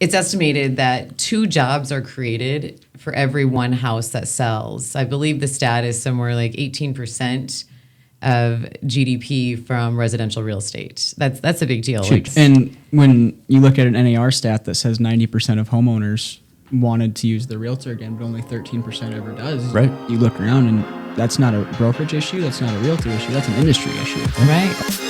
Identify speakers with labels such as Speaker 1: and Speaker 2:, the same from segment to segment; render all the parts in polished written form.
Speaker 1: it's estimated that 2 jobs are created for every one house that sells. I believe the stat is somewhere like 18% of GDP from residential real estate. That's a big deal.
Speaker 2: And when you look at an NAR stat that says 90% of homeowners wanted to use the realtor again, but only 13% ever does.
Speaker 3: Right.
Speaker 2: You look around and that's not a brokerage issue. That's not a realtor issue. That's an industry issue.
Speaker 1: Right.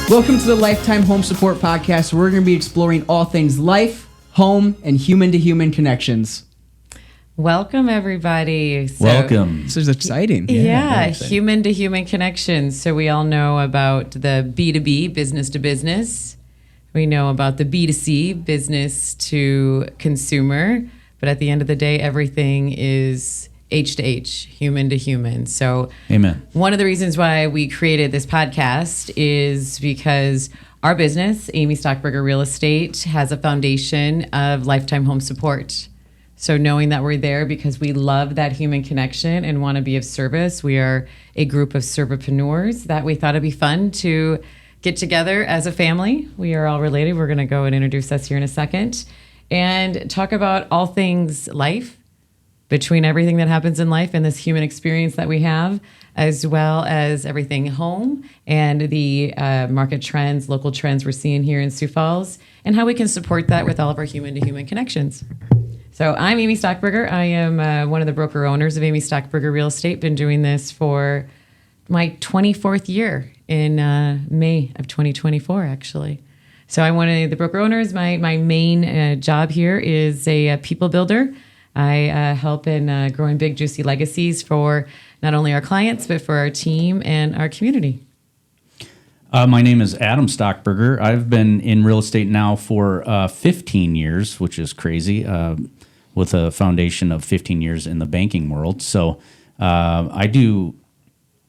Speaker 2: Welcome to the Lifetime Home Support Podcast, where we're going to be exploring all things life, home, and human-to-human connections.
Speaker 1: Welcome, everybody.
Speaker 3: Welcome.
Speaker 2: This is exciting.
Speaker 1: Yeah, human-to-human connections. So we all know about the B2B, business to business. We know about the B2C, business to consumer. But at the end of the day, everything is H to H, human to human. So
Speaker 3: Amen.
Speaker 1: One of the reasons why we created this podcast is because our business, Amy Stockburger Real Estate, has a foundation of lifetime home support. So knowing that we're there because we love that human connection and want to be of service, we are a group of servapreneurs that we thought it'd be fun to get together as a family. We are all related. We're going to go and introduce us here in a second and talk about all things life, between everything that happens in life and this human experience that we have, as well as everything home and the market trends, local trends we're seeing here in Sioux Falls, and how we can support that with all of our human-to-human connections. So I'm Amy Stockburger. I am one of the broker owners of Amy Stockburger Real Estate. Been doing this for my 24th year in May of 2024, actually. So I'm one of the broker owners. My main job here is a people builder. I help in growing big, juicy legacies for not only our clients, but for our team and our community.
Speaker 3: My name is Adam Stockburger. I've been in real estate now for 15 years, which is crazy, with a foundation of 15 years in the banking world. So I do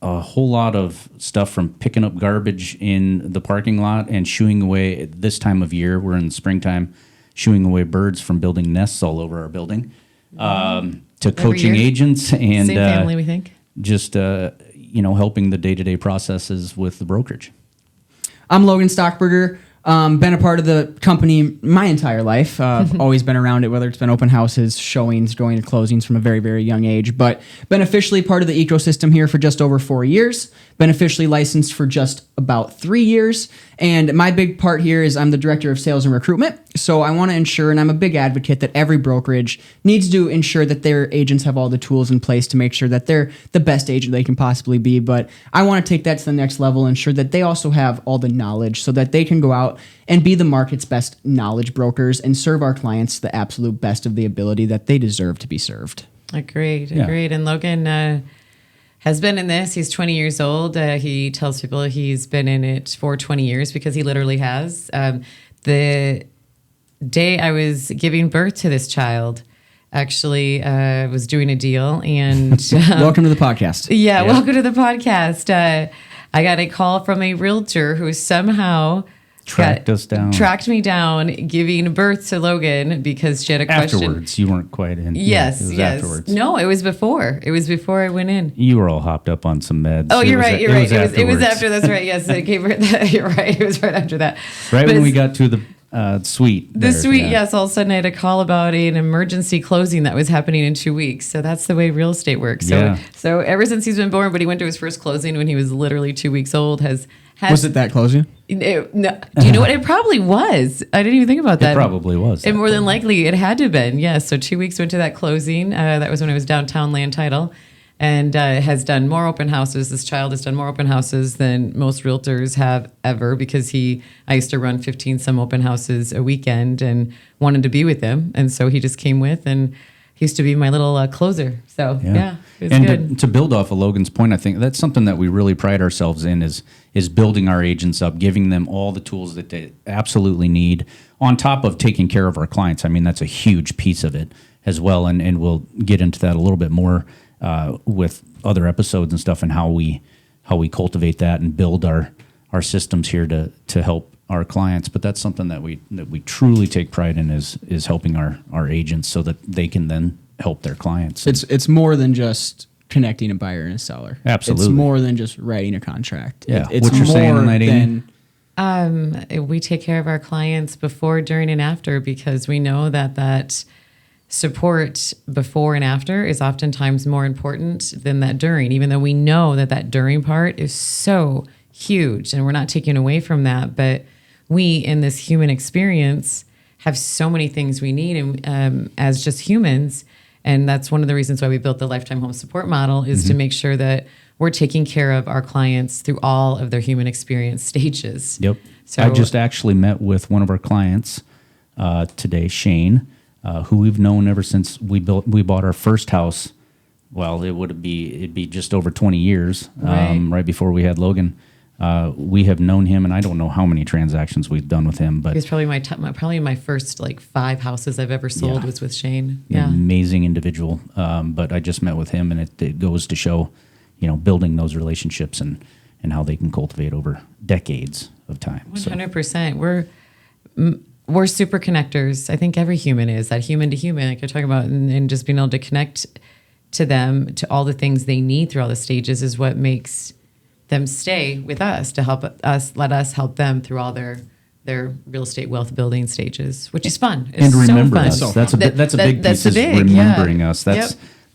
Speaker 3: a whole lot of stuff from picking up garbage in the parking lot and shooing away, this time of year, we're in the springtime, shooing away birds from building nests all over our building. To coaching agents and
Speaker 1: same family, we think.
Speaker 3: Just helping the day-to-day processes with the brokerage.
Speaker 2: I'm Logan Stockburger. Been a part of the company my entire life. Always been around it, whether it's been open houses, showings, going to closings from a very, very young age. But been officially part of the ecosystem here for just over 4 years. Been officially licensed for just about 3 years. And my big part here is I'm the director of sales and recruitment. So I want to ensure, and I'm a big advocate, that every brokerage needs to ensure that their agents have all the tools in place to make sure that they're the best agent they can possibly be. But I want to take that to the next level, ensure that they also have all the knowledge so that they can go out and be the market's best knowledge brokers and serve our clients the absolute best of the ability that they deserve to be served.
Speaker 1: Agreed. And Logan has been in this. He's 20 years old. He tells people he's been in it for 20 years because he literally has. The day I was giving birth to this child, actually was doing a deal. And
Speaker 2: welcome to the podcast.
Speaker 1: Yeah, welcome to the podcast. I got a call from a realtor who somehow tracked me down, giving birth to Logan because she had a question.
Speaker 3: Afterwards, you weren't quite in.
Speaker 1: Yes.
Speaker 3: Afterwards.
Speaker 1: No, it was before. It was before I went in.
Speaker 3: You were all hopped up on some meds.
Speaker 1: Oh, you're right. It was after. That's right. Yes, it gave birth. You're right. It was right after that.
Speaker 3: Right when we got to the suite.
Speaker 1: Yes. All of a sudden, I had a call about an emergency closing that was happening in 2 weeks. So that's the way real estate works. So ever since he's been born, but he went to his first closing when he was literally 2 weeks old.
Speaker 2: Was it that closing?
Speaker 1: No. Do you know what? It probably was. I didn't even think about that.
Speaker 3: It probably was.
Speaker 1: And more than likely, it had to have been. Yes. So 2 weeks went to that closing. That was when I was downtown land title. And has done more open houses. This child has done more open houses than most realtors have ever because I used to run 15 some open houses a weekend and wanted to be with him. And so he just came with and he used to be my little closer. So, it was good.
Speaker 3: To build off of Logan's point, I think that's something that we really pride ourselves in is building our agents up, giving them all the tools that they absolutely need on top of taking care of our clients. I mean, that's a huge piece of it as well. And we'll get into that a little bit more with other episodes and stuff and how we cultivate that and build our systems here to help our clients. But that's something that we truly take pride in is helping our agents so that they can then help their clients.
Speaker 2: It's more than just connecting a buyer and a seller.
Speaker 3: Absolutely.
Speaker 2: It's more than just writing a contract.
Speaker 3: Yeah.
Speaker 2: It's
Speaker 3: What you're saying
Speaker 2: more
Speaker 3: tonight, Amy?
Speaker 2: than
Speaker 1: We take care of our clients before, during, and after because we know that support before and after is oftentimes more important than that during, even though we know that during part is so huge and we're not taking away from that. But we, in this human experience, have so many things we need and as just humans. And that's one of the reasons why we built the lifetime home support model is to make sure that we're taking care of our clients through all of their human experience stages.
Speaker 3: Yep.
Speaker 1: So
Speaker 3: I just actually met with one of our clients today, Shane, who we've known ever since we bought our first house. Well, it'd be just over 20 years, right before we had Logan. We have known him, and I don't know how many transactions we've done with him, but
Speaker 1: he's probably my first 5 houses I've ever sold was with Shane. Yeah.
Speaker 3: Amazing individual. But I just met with him, and it goes to show, building those relationships and how they can cultivate over decades of time.
Speaker 1: 100%. We're super connectors. I think every human is that human to human, like you're talking about, and just being able to connect to them, to all the things they need through all the stages is what makes them stay with us, to help us, let us help them through all their real estate wealth building stages, which is fun. It's
Speaker 3: And remember
Speaker 1: so
Speaker 3: us.
Speaker 1: fun.
Speaker 3: That's a big piece is remembering us.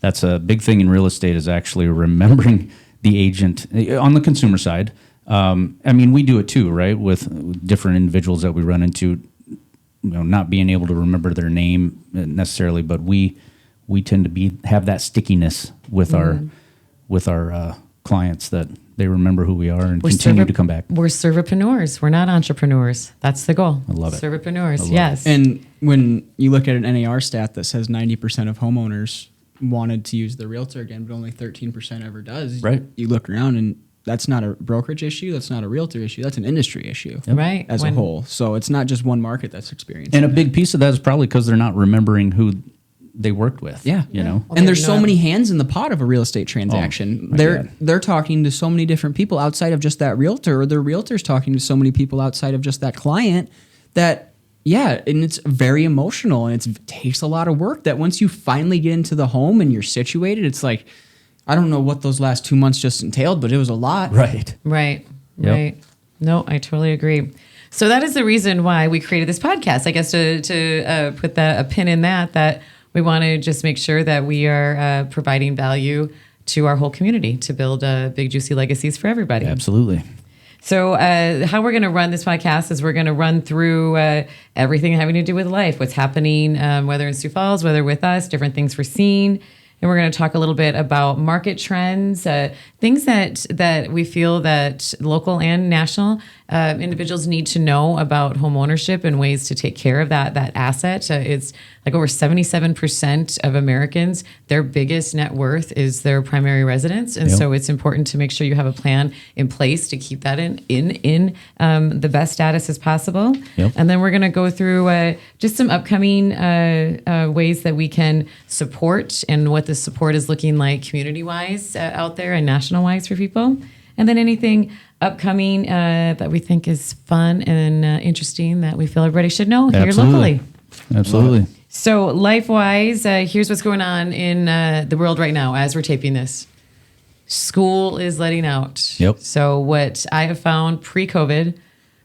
Speaker 3: That's a big thing in real estate is actually remembering the agent on the consumer side. We do it too, right? With different individuals that we run into, not being able to remember their name necessarily, but we tend to have that stickiness with our clients that they remember who we are and continue to come back.
Speaker 1: We're servapreneurs. We're not entrepreneurs. That's the goal.
Speaker 3: I love it.
Speaker 1: Servapreneurs, yes.
Speaker 2: And when you look at an NAR stat that says 90% of homeowners wanted to use the realtor again, but only 13% ever does,
Speaker 3: right?
Speaker 2: You look around and that's not a brokerage issue. That's not a realtor issue. That's an industry issue,
Speaker 1: right?
Speaker 2: As a whole. So it's not just one market that's experiencing.
Speaker 3: And a big piece of that is probably because they're not remembering who they worked with.
Speaker 2: Yeah.
Speaker 1: Well,
Speaker 2: and there's so many hands in the pot of a real estate transaction. They're talking to so many different people outside of just that realtor, or their realtor's talking to so many people outside of just that client that, and it's very emotional and it takes a lot of work that once you finally get into the home and you're situated, it's like, I don't know what those last 2 months just entailed, but it was a lot.
Speaker 3: Right.
Speaker 1: No, I totally agree. So that is the reason why we created this podcast. I guess to put a pin in that we want to just make sure that we are providing value to our whole community to build big, juicy legacies for everybody.
Speaker 3: Absolutely.
Speaker 1: So how we're going to run this podcast is we're going to run through everything having to do with life, what's happening, whether in Sioux Falls, whether with us, different things we're seeing. And we're going to talk a little bit about market trends, things that we feel that local and national individuals need to know about home ownership and ways to take care of that asset. It's like over 77% of Americans, their biggest net worth is their primary residence. And so it's important to make sure you have a plan in place to keep that in the best status as possible. And then we're going to go through just some upcoming ways that we can support and what the support is looking like community-wise out there and national-wise for people. And then anything upcoming that we think is fun and interesting that we feel everybody should know here locally.
Speaker 3: Absolutely.
Speaker 1: So life-wise, here's what's going on in the world right now as we're taping this. School is letting out. So what I have found pre-COVID,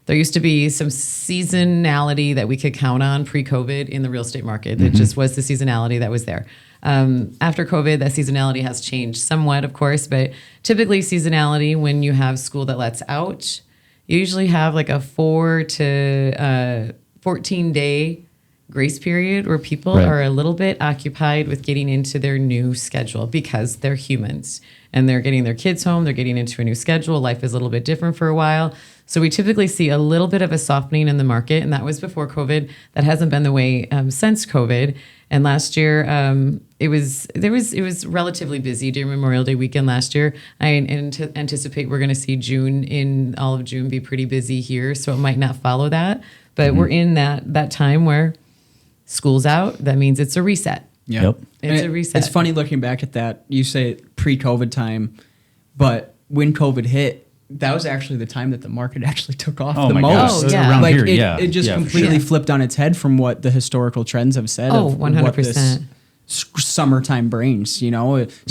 Speaker 1: there used to be some seasonality that we could count on pre-COVID in the real estate market. It just was the seasonality that was there. After COVID, that seasonality has changed somewhat, of course, but typically seasonality when you have school that lets out, you usually have like a 4 to 14 day grace period where people are a little bit occupied with getting into their new schedule because they're humans and they're getting their kids home, they're getting into a new schedule. Life is a little bit different for a while. So we typically see a little bit of a softening in the market, and that was before COVID. That hasn't been the way since COVID. And last year, it was relatively busy during Memorial Day weekend last year. I anticipate we're going to see all of June be pretty busy here, so it might not follow that. But we're in that time where school's out. That means it's a reset. It's a reset.
Speaker 2: It's funny looking back at that. You say pre-COVID time, but when COVID hit, that was actually the time that the market actually took off the most.
Speaker 1: Oh, yeah.
Speaker 3: Around
Speaker 2: like
Speaker 3: here,
Speaker 2: it just completely flipped on its head from what the historical trends have said.
Speaker 1: Oh, 100%.
Speaker 2: summertime brings. Spring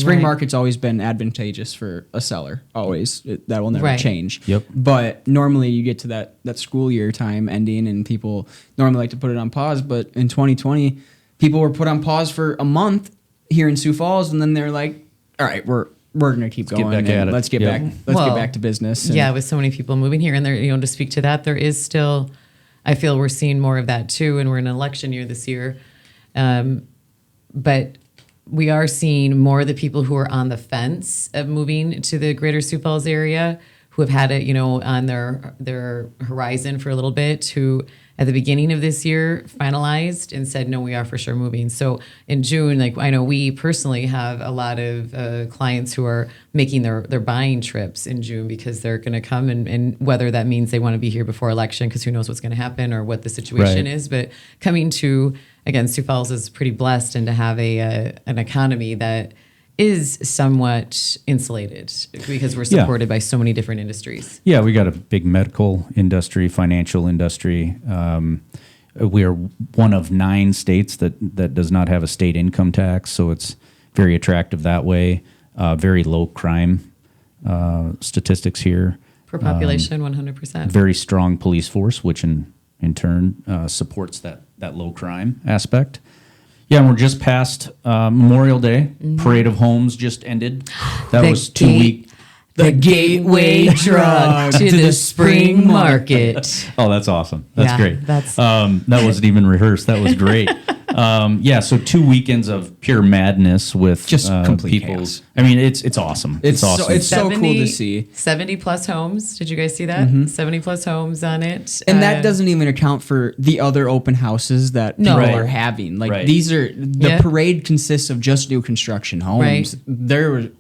Speaker 1: Right.
Speaker 2: market's always been advantageous for a seller. Always, that will never
Speaker 1: Right.
Speaker 2: change.
Speaker 3: Yep.
Speaker 2: But normally you get to that school year time ending, and people normally like to put it on pause. But in 2020, people were put on pause for a month here in Sioux Falls, and then they're like, "All right, we're gonna keep
Speaker 3: get
Speaker 2: going.
Speaker 3: back
Speaker 2: and
Speaker 3: at it."
Speaker 2: Let's get
Speaker 3: Yep.
Speaker 2: back. Let's
Speaker 1: Well,
Speaker 2: get back to business." And
Speaker 1: Yeah, with so many people moving here, and there, to speak to that, there is still, I feel we're seeing more of that too, and we're in an election year this year, but we are seeing more of the people who are on the fence of moving to the greater Sioux Falls area, who have had it, on their horizon for a little bit, who at the beginning of this year finalized and said, no, we are for sure moving. So in June, like I know we personally have a lot of clients who are making their buying trips in June because they're going to come, and whether that means they want to be here before election, because who knows what's going to happen or what the situation
Speaker 3: Right.
Speaker 1: is. But coming to, again, Sioux Falls is pretty blessed, and to have an economy that is somewhat insulated because we're supported by so many different industries.
Speaker 3: Yeah, we got a big medical industry, financial industry. We are one of 9 states that does not have a state income tax, so it's very attractive that way. Very low crime statistics here.
Speaker 1: Per population, 100%.
Speaker 3: Very strong police force, which in turn supports that low crime aspect. Yeah, and we're just past Memorial Day. Parade of Homes just ended. That
Speaker 1: The
Speaker 3: was 2 week.
Speaker 1: The gateway drug to the spring market.
Speaker 3: Oh, that's awesome. That's
Speaker 1: Yeah,
Speaker 3: great.
Speaker 1: that's-
Speaker 3: That wasn't even rehearsed. That was great. Yeah, so 2 weekends of pure madness with
Speaker 2: Just complete
Speaker 3: people.
Speaker 2: chaos.
Speaker 3: I mean, it's awesome. It's awesome.
Speaker 2: it's so cool to see.
Speaker 1: 70 plus homes. Did you guys see that? 70 plus homes on it.
Speaker 2: And that doesn't even account for the other open houses that
Speaker 1: No.
Speaker 2: people
Speaker 1: Right.
Speaker 2: are having. Like
Speaker 3: Right.
Speaker 2: these are the
Speaker 1: Yeah.
Speaker 2: parade consists of just new construction homes.
Speaker 1: Right.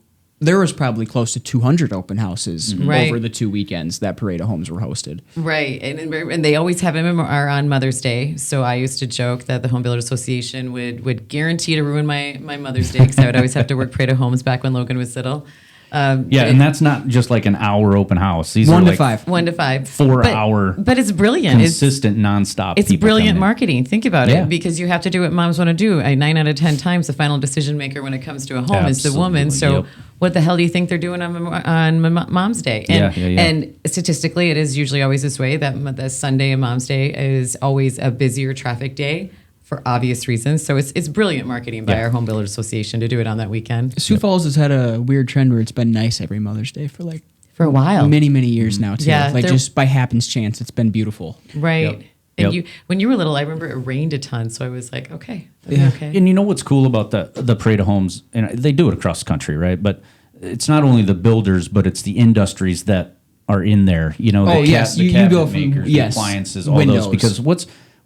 Speaker 2: There was probably close to 200 open houses
Speaker 1: Right.
Speaker 2: over the 2 weekends that parade of homes were hosted.
Speaker 1: Right, and they always have them on Mother's Day. So I used to joke that the Home Builders Association would guarantee to ruin my Mother's Day, because I would always have to work Parade of Homes back when Logan was little.
Speaker 3: Yeah, and that's not just like an hour open house. These
Speaker 2: 1
Speaker 3: are
Speaker 2: to
Speaker 3: like
Speaker 2: 5.
Speaker 1: 1 to 5,
Speaker 3: 4-hour
Speaker 1: But it's brilliant.
Speaker 3: consistent, nonstop.
Speaker 1: It's
Speaker 3: people
Speaker 1: brilliant
Speaker 3: come in.
Speaker 1: marketing. Think about
Speaker 3: Yeah.
Speaker 1: it, because you have to do what moms want to do. 9 out of 10 times, the final decision maker when it comes to a home is the woman.
Speaker 3: Absolutely,
Speaker 1: So
Speaker 3: yep.
Speaker 1: what the hell do you think they're doing on Mom's Day? And,
Speaker 3: Yeah.
Speaker 1: and statistically, it is usually always this way, that the Sunday and Mom's Day is always a busier traffic day for obvious reasons. So it's brilliant marketing by
Speaker 3: Yeah.
Speaker 1: our Home Builders Association to do it on that weekend.
Speaker 2: Sioux Falls has had a weird trend where it's been nice every Mother's Day for like
Speaker 1: For a while.
Speaker 2: many, many years now too.
Speaker 1: Yeah,
Speaker 2: like
Speaker 1: they're-
Speaker 2: just by happenstance, it's been beautiful.
Speaker 1: Right.
Speaker 3: Yep.
Speaker 1: And
Speaker 3: Yep.
Speaker 1: when you were little, I remember it rained a ton. So I was like, okay.
Speaker 2: Yeah.
Speaker 1: Okay.
Speaker 3: And you know what's cool about the Parade of Homes, and they do it across the country, right? But it's not only the builders, but it's the industries that are in there. The
Speaker 2: yes,
Speaker 3: the
Speaker 2: you
Speaker 3: cabinet
Speaker 2: go from-
Speaker 3: makers,
Speaker 2: yes,
Speaker 3: the appliances, all
Speaker 2: windows.
Speaker 3: those. Because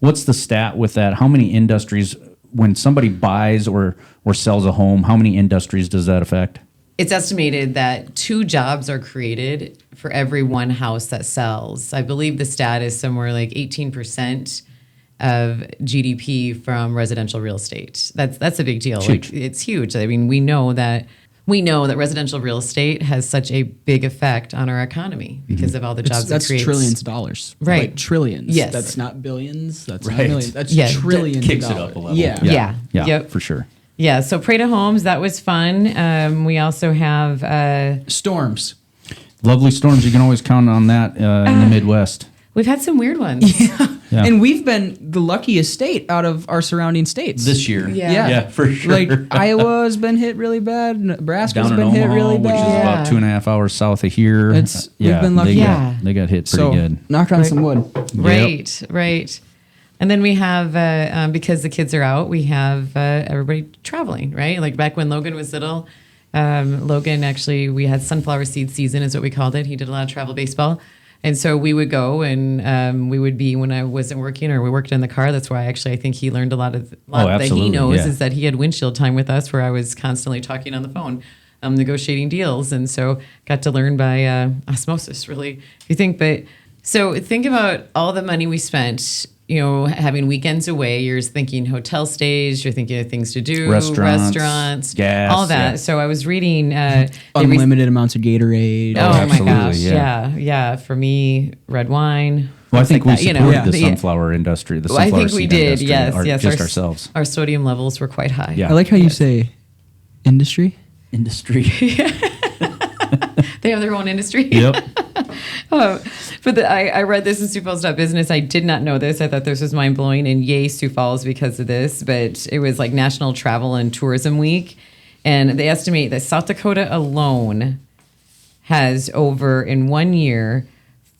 Speaker 3: what's the stat with that? How many industries, when somebody buys or sells a home, how many industries does that affect?
Speaker 1: It's estimated that 2 jobs are created for every 1 house that sells. I believe the stat is somewhere like 18% of GDP from residential real estate. That's a big deal.
Speaker 3: Huge.
Speaker 1: Like, it's huge. I mean, we know that residential real estate has such a big effect on our economy because of all the jobs
Speaker 2: That's
Speaker 1: it creates.
Speaker 2: trillions of dollars.
Speaker 1: Right.
Speaker 2: Like trillions.
Speaker 1: Yes.
Speaker 2: That's not billions. That's
Speaker 3: Right.
Speaker 2: not millions. That's
Speaker 1: Yeah.
Speaker 2: trillions
Speaker 3: Kicks
Speaker 2: of
Speaker 3: it
Speaker 2: dollars.
Speaker 3: up a level.
Speaker 2: Yeah.
Speaker 1: Yeah.
Speaker 3: Yeah,
Speaker 1: Yep.
Speaker 3: for sure.
Speaker 1: Yeah, so Parade of Homes, that was fun. We also have
Speaker 2: Storms.
Speaker 3: Lovely storms. You can always count on that in the Midwest.
Speaker 1: we've had some weird ones.
Speaker 3: Yeah.
Speaker 2: And we've been the luckiest state out of our surrounding states.
Speaker 3: This year.
Speaker 1: Yeah.
Speaker 3: Yeah, for sure.
Speaker 2: Like Iowa's been hit really bad. Nebraska's
Speaker 3: down in
Speaker 2: been hit
Speaker 3: Omaha,
Speaker 2: really
Speaker 3: which is
Speaker 2: bad.
Speaker 3: about 2.5 hours south of here.
Speaker 2: We've been lucky.
Speaker 3: They got,
Speaker 1: Yeah.
Speaker 3: they got hit pretty
Speaker 2: So
Speaker 3: good.
Speaker 2: knock on some wood.
Speaker 1: Right, right. And then we have, because the kids are out, we have everybody traveling, right? Like back when Logan was little, Logan actually, we had sunflower seed season is what we called it. He did a lot of travel baseball. And so we would go and we would be, when I wasn't working or we worked in the car, that's why actually I think he learned a lot that he
Speaker 3: absolutely,
Speaker 1: knows
Speaker 3: yeah.
Speaker 1: is that he had windshield time with us where I was constantly talking on the phone, negotiating deals. And so got to learn by osmosis, really, if you think. But so think about all the money we spent, having weekends away. You're thinking hotel stays, you're thinking of things to do, restaurants,
Speaker 3: gas,
Speaker 1: all that.
Speaker 3: yeah.
Speaker 1: So I was reading
Speaker 2: Unlimited amounts of Gatorade.
Speaker 1: Oh my
Speaker 3: absolutely,
Speaker 1: gosh,
Speaker 3: yeah.
Speaker 1: yeah. For me, red wine,
Speaker 3: Well, I think we
Speaker 1: like that,
Speaker 3: supported the
Speaker 1: Yeah.
Speaker 3: sunflower industry, the
Speaker 1: Well, I
Speaker 3: sunflower
Speaker 1: think we
Speaker 3: seed
Speaker 1: did.
Speaker 3: industry,
Speaker 1: Yes.
Speaker 3: just ourselves.
Speaker 1: Our sodium levels were quite high.
Speaker 3: Yeah.
Speaker 2: I like how you say industry.
Speaker 3: Industry.
Speaker 1: They have their own industry.
Speaker 3: Yep.
Speaker 1: But I read this in Sioux Falls Business. I did not know this. I thought this was mind blowing, and yay Sioux Falls because of this. But it was like National Travel and Tourism Week, and they estimate that South Dakota alone has over in 1 year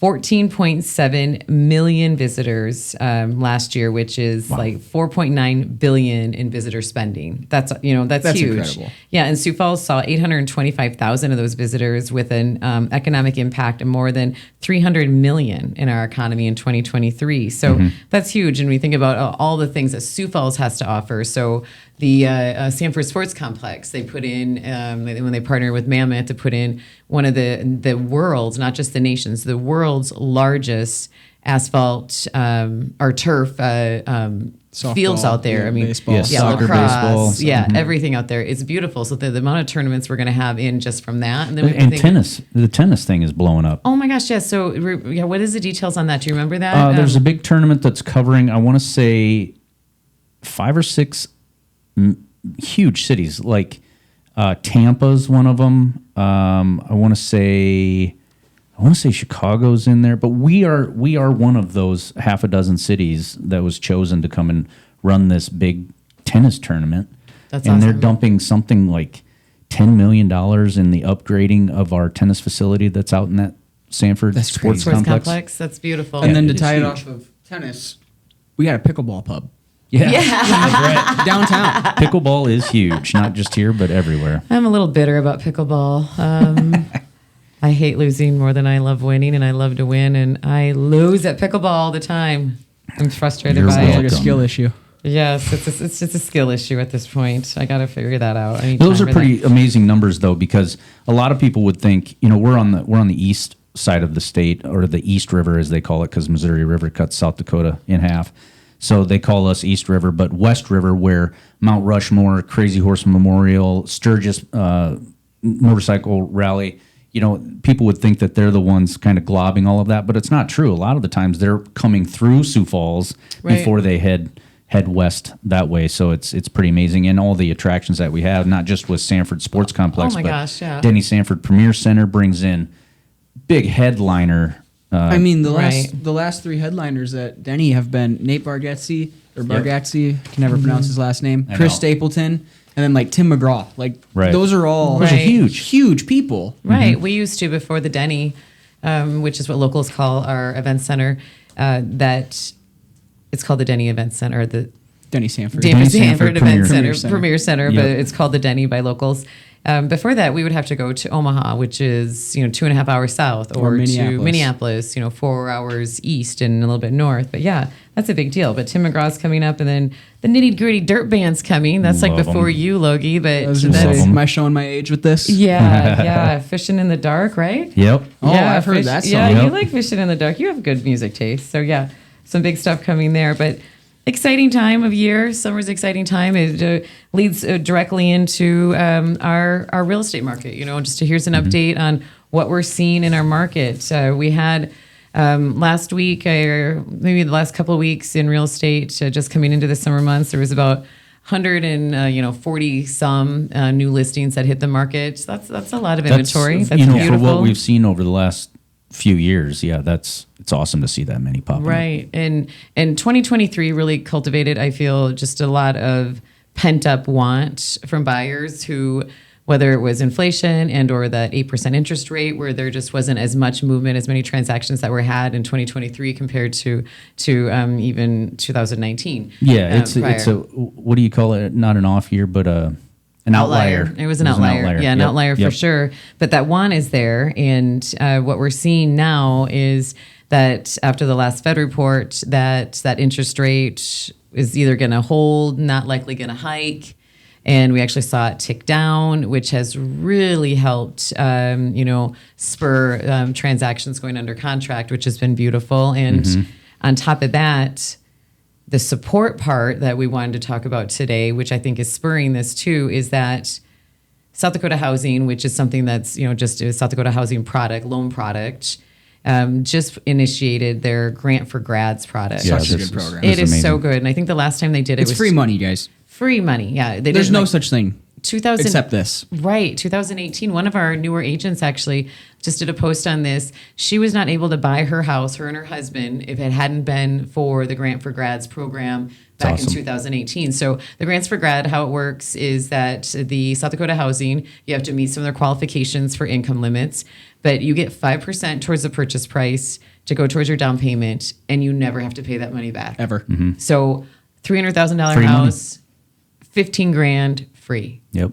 Speaker 1: 14.7 million visitors last year, which is like 4.9 billion in visitor spending. That's
Speaker 2: That's
Speaker 1: huge.
Speaker 2: incredible.
Speaker 1: Yeah, and Sioux Falls saw 825,000 of those visitors with an economic impact of more than 300 million in our economy in 2023. So that's huge. And we think about all the things that Sioux Falls has to offer. So the Sanford Sports Complex, they put in, when they partnered with Mammoth, to put in one of the world's, not just the nation's, the world's largest asphalt or turf fields out there. I mean,
Speaker 2: baseball.
Speaker 3: Yes, soccer,
Speaker 1: lacrosse,
Speaker 3: baseball.
Speaker 1: everything out there. It's beautiful. So the amount of tournaments we're going to have in just from that. And then we
Speaker 3: And
Speaker 1: think,
Speaker 3: tennis. The tennis thing is blowing up.
Speaker 1: Oh my gosh, yes. So what is the details on that? Do you remember that?
Speaker 3: There's a big tournament that's covering, I want to say, 5 or 6 huge cities. Like Tampa's one of them. I want to say Chicago's in there, but we are one of those half a dozen cities that was chosen to come and run this big tennis tournament.
Speaker 1: That's
Speaker 3: and they're
Speaker 1: awesome.
Speaker 3: dumping something like $10 million in the upgrading of our tennis facility that's out in that Sanford
Speaker 2: That's
Speaker 3: Sports
Speaker 2: crazy.
Speaker 1: Sports
Speaker 3: Complex.
Speaker 1: complex. That's beautiful.
Speaker 2: And then to
Speaker 3: it is
Speaker 2: tie it
Speaker 3: huge.
Speaker 2: off of tennis, we got a pickleball pub
Speaker 3: Yeah.
Speaker 2: downtown.
Speaker 3: Pickleball is huge, not just here, but everywhere.
Speaker 1: I'm a little bitter about pickleball. I hate losing more than I love winning, and I love to win, and I lose at pickleball all the time. I'm frustrated
Speaker 3: You're
Speaker 1: by
Speaker 2: Sounds like
Speaker 1: it.
Speaker 2: a
Speaker 3: welcome.
Speaker 2: skill issue.
Speaker 1: Yes, it's just a skill issue at this point. I got to figure that out. I need
Speaker 3: Those
Speaker 1: time
Speaker 3: are
Speaker 1: for that.
Speaker 3: pretty amazing numbers, though, because a lot of people would think, we're on the east side of the state, or the East River as they call it, because Missouri River cuts South Dakota in half. So they call us East River, but West River, where Mount Rushmore, Crazy Horse Memorial, Sturgis Motorcycle Rally, people would think that they're the ones kind of globbing all of that, but it's not true. A lot of the times they're coming through Sioux Falls
Speaker 1: Right.
Speaker 3: before they head west that way. So it's pretty amazing. And all the attractions that we have, not just with Sanford Sports Complex,
Speaker 1: Oh my
Speaker 3: but
Speaker 1: gosh, yeah.
Speaker 3: Denny Sanford Premier Center brings in big headliner.
Speaker 2: I mean, the
Speaker 1: Right.
Speaker 2: last 3 headliners at Denny have been Nate Bargatze, can never pronounce his last name,
Speaker 3: I
Speaker 2: Chris
Speaker 3: know.
Speaker 2: Stapleton, and then like Tim McGraw. Like
Speaker 3: Right.
Speaker 2: those are all
Speaker 1: Those are
Speaker 3: huge.
Speaker 2: huge people.
Speaker 1: Right. We used to before the Denny, which is what locals call our event center. That it's called the Denny Event Center, or the
Speaker 2: Denny Sanford.
Speaker 1: Denny
Speaker 3: Denny
Speaker 1: Sanford
Speaker 3: Sanford
Speaker 1: Event
Speaker 3: Premier
Speaker 1: Center, Premier Center, but
Speaker 3: Yep.
Speaker 1: it's called the Denny by locals. Before that, we would have to go to Omaha, which is 2.5 hours south,
Speaker 2: Or
Speaker 1: or to
Speaker 2: Minneapolis.
Speaker 1: Minneapolis, 4 hours east and a little bit north. But yeah, that's a big deal. But Tim McGraw's coming up, and then the Nitty Gritty Dirt Band's coming. That's like
Speaker 3: Love
Speaker 1: before
Speaker 3: 'em.
Speaker 1: you, Logie. But
Speaker 2: I was gonna
Speaker 1: that's,
Speaker 2: say, am I showing my age with this?
Speaker 1: yeah, fishing in the dark, right?
Speaker 3: Yep.
Speaker 2: Oh,
Speaker 1: Yeah,
Speaker 2: I've heard that song.
Speaker 1: Yeah,
Speaker 3: Yep.
Speaker 1: you like fishing in the dark. You have good music taste. So yeah, some big stuff coming there. But exciting time of year. Summer's exciting time. It leads directly into our real estate market. Just here's an update on what we're seeing in our market. We had last week, or maybe the last couple of weeks in real estate, just coming into the summer months, there was about 140 some new listings that hit the market. So that's a lot of inventory. That's
Speaker 3: for
Speaker 1: beautiful.
Speaker 3: what we've seen over the last few years. Yeah, it's awesome to see that many pop up.
Speaker 1: Right. And 2023 really cultivated, I feel, just a lot of pent up want from buyers who, whether it was inflation and or that 8% interest rate, where there just wasn't as much movement, as many transactions that were had in 2023 compared to even 2019.
Speaker 3: Yeah, it's
Speaker 1: prior.
Speaker 3: a what do you call it? Not an off year, but an outlier.
Speaker 1: It was an outlier. Yeah, an
Speaker 3: Yep.
Speaker 1: outlier for
Speaker 3: Yep.
Speaker 1: sure. But that one is there. And what we're seeing now is that after the last Fed report, that interest rate is either going to hold, not likely going to hike. And we actually saw it tick down, which has really helped, spur transactions going under contract, which has been beautiful. And on top of that, the support part that we wanted to talk about today, which I think is spurring this too, is that South Dakota Housing, which is something that's, just a South Dakota Housing product, loan product, just initiated their Grant for Grads product.
Speaker 3: Yeah,
Speaker 2: Such a
Speaker 3: this
Speaker 2: good
Speaker 3: is-
Speaker 2: program.
Speaker 3: this
Speaker 1: It is so
Speaker 3: amazing.
Speaker 1: good. And I think the last time they did it
Speaker 2: It's
Speaker 1: was
Speaker 2: free money, guys.
Speaker 1: free money. Yeah. They
Speaker 2: There's
Speaker 1: did
Speaker 2: no
Speaker 1: like
Speaker 2: such thing
Speaker 1: 2000,
Speaker 2: except this.
Speaker 1: Right. 2018. One of our newer agents actually just did a post on this. She was not able to buy her house, her and her husband, if it hadn't been for the Grant for Grads program back
Speaker 3: awesome.
Speaker 1: in 2018. So the Grants for Grad, how it works is that the South Dakota Housing, you have to meet some of their qualifications for income limits, but you get 5% towards the purchase price to go towards your down payment, and you never have to pay that money back.
Speaker 2: Ever.
Speaker 1: So $300,000
Speaker 3: Free money.
Speaker 1: house, 15 grand free.
Speaker 3: Yep.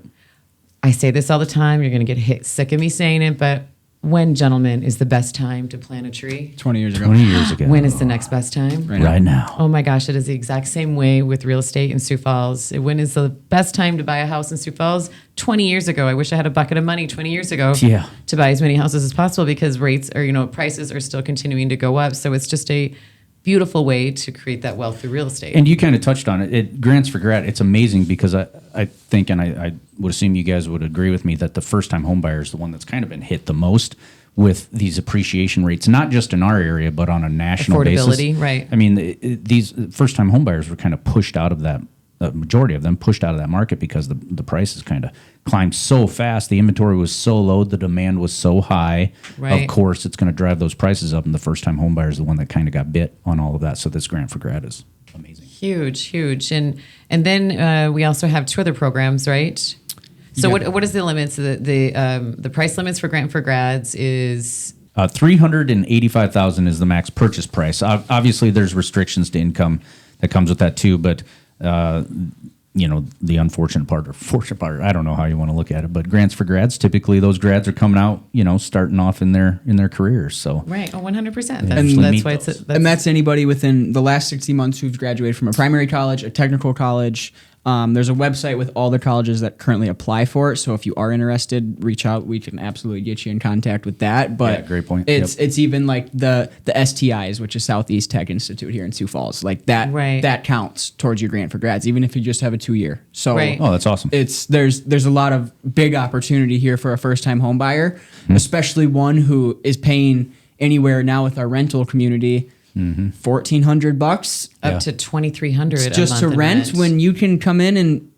Speaker 1: I say this all the time. You're going to get sick of me saying it, but when, gentlemen, is the best time to plant a tree?
Speaker 2: 20 years ago.
Speaker 3: 20 years ago.
Speaker 1: When is the next best time?
Speaker 3: Right now.
Speaker 1: Oh my gosh, it is the exact same way with real estate in Sioux Falls. When is the best time to buy a house in Sioux Falls? 20 years ago. I wish I had a bucket of money 20 years ago
Speaker 3: Yeah.
Speaker 1: to buy as many houses as possible because rates or, prices are still continuing to go up. So it's just a beautiful way to create that wealth through real estate.
Speaker 3: And you kind of touched on it. Grants for Grad, it's amazing because I think, and I would assume you guys would agree with me, that the first-time home buyer is the one that's kind of been hit the most with these appreciation rates, not just in our area, but on a national basis.
Speaker 1: Affordability, right.
Speaker 3: I mean, these first-time home buyers were kind of pushed out of that, the majority of them pushed out of that market because the prices kind of climbed so fast. The inventory was so low. The demand was so high.
Speaker 1: Right.
Speaker 3: Of course, it's going to drive those prices up, and the first-time home buyer is the one that kind of got bit on all of that. So this Grant for Grad is amazing.
Speaker 1: Huge. And then we also have two other programs, right? So
Speaker 2: Yeah.
Speaker 1: what is the limits? The price limits for Grant for Grads is
Speaker 3: 385,000 is the max purchase price. Obviously, there's restrictions to income that comes with that too. But the unfortunate part or fortunate part, I don't know how you want to look at it. But grants for grads, typically those grads are coming out, starting off in their careers. So
Speaker 1: right. Oh, 100%.
Speaker 3: Eventually
Speaker 1: That's
Speaker 3: meet
Speaker 1: why it's
Speaker 3: those.
Speaker 2: And that's anybody within the last 60 months who's graduated from a primary college, a technical college. There's a website with all the colleges that currently apply for it. So if you are interested, reach out. We can absolutely get you in contact with that. But
Speaker 3: Yeah, great point.
Speaker 2: It's even like the STIs, which is Southeast Tech Institute here in Sioux Falls. Like that
Speaker 1: Right.
Speaker 2: that counts towards your grant for grads, even if you just have a 2-year. So
Speaker 1: Right.
Speaker 3: oh, that's awesome.
Speaker 2: there's a lot of big opportunity here for a first time home buyer,
Speaker 3: Hmm.
Speaker 2: especially one who is paying anywhere now with our rental community. $1,400
Speaker 1: up to $2,300
Speaker 2: just to rent when you can come in and